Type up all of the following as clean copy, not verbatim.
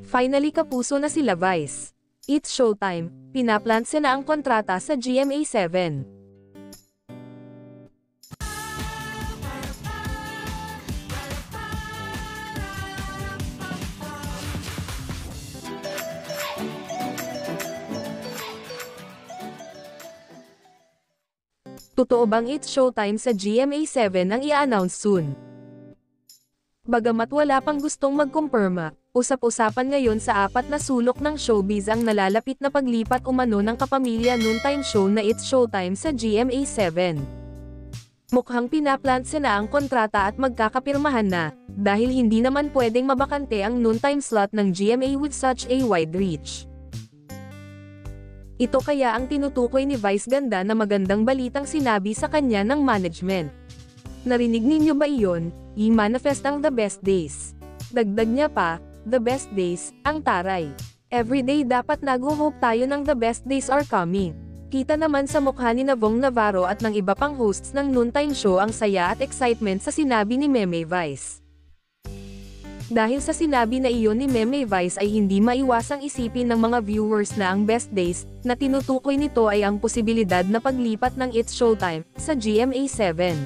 Finally kapuso na sila Vice. It's showtime, pinaplanse na ang kontrata sa GMA7. Totoo bang it's showtime sa GMA7 ang i-announce soon? Bagamat wala pang gustong magkumpirma, usap-usapan ngayon sa apat na sulok ng showbiz ang nalalapit na paglipat umano ng kapamilya noontime show na It's Showtime sa GMA7. Mukhang pinaplanse na ang kontrata at magkakapirmahan na, dahil hindi naman pwedeng mabakante ang noontime slot ng GMA with such a wide reach. Ito kaya ang tinutukoy ni Vice Ganda na magandang balitang sinabi sa kanya ng management. Narinig ninyo ba iyon? I-manifest ang the best days. Dagdag niya pa, the best days, ang taray. Everyday dapat nag-hope tayo ng the best days are coming. Kita naman sa mukha ni Vong Navarro at ng iba pang hosts ng noontime show ang saya at excitement sa sinabi ni Meme Vice. Dahil sa sinabi na iyon ni Meme Vice ay hindi maiwasang isipin ng mga viewers na ang best days, na tinutukoy nito ay ang posibilidad na paglipat ng It's Showtime, sa GMA7.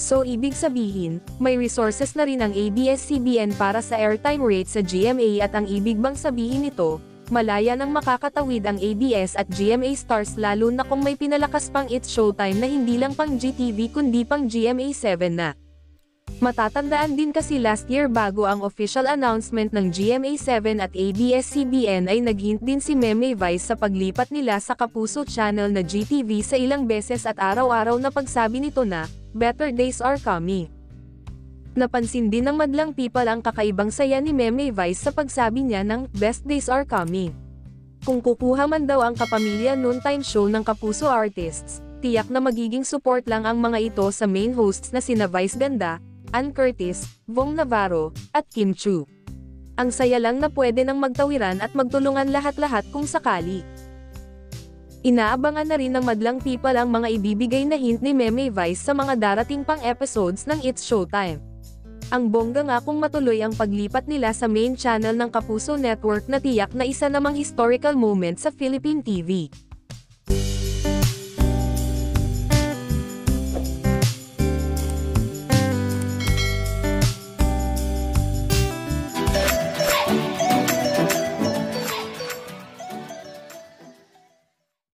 So ibig sabihin, may resources na rin ang ABS-CBN para sa airtime rate sa GMA at ang ibig bang sabihin nito, malaya nang makakatawid ang ABS at GMA stars lalo na kung may pinalakas pang It's Showtime na hindi lang pang GTV kundi pang GMA7 na. Matatandaan din kasi last year bago ang official announcement ng GMA7 at ABS-CBN ay nag-hint din si Meme Vice sa paglipat nila sa Kapuso channel na GTV sa ilang beses at araw-araw na pagsabi nito na, better days are coming. Napansin din ng madlang people ang kakaibang saya ni Meme Vice sa pagsabi niya ng, best days are coming. Kung kukuha man daw ang kapamilya noontime show ng Kapuso artists, tiyak na magiging support lang ang mga ito sa main hosts na sina Vice Ganda, Ann Curtis, Vong Navarro, at Kim Chu. Ang saya lang na pwede nang magtawiran at magtulungan lahat-lahat kung sakali. Inaabangan na rin ng madlang people ang mga ibibigay na hint ni Meme Vice sa mga darating pang episodes ng It's Showtime. Ang bongga nga kung matuloy ang paglipat nila sa main channel ng Kapuso Network na tiyak na isa namang historical moment sa Philippine TV.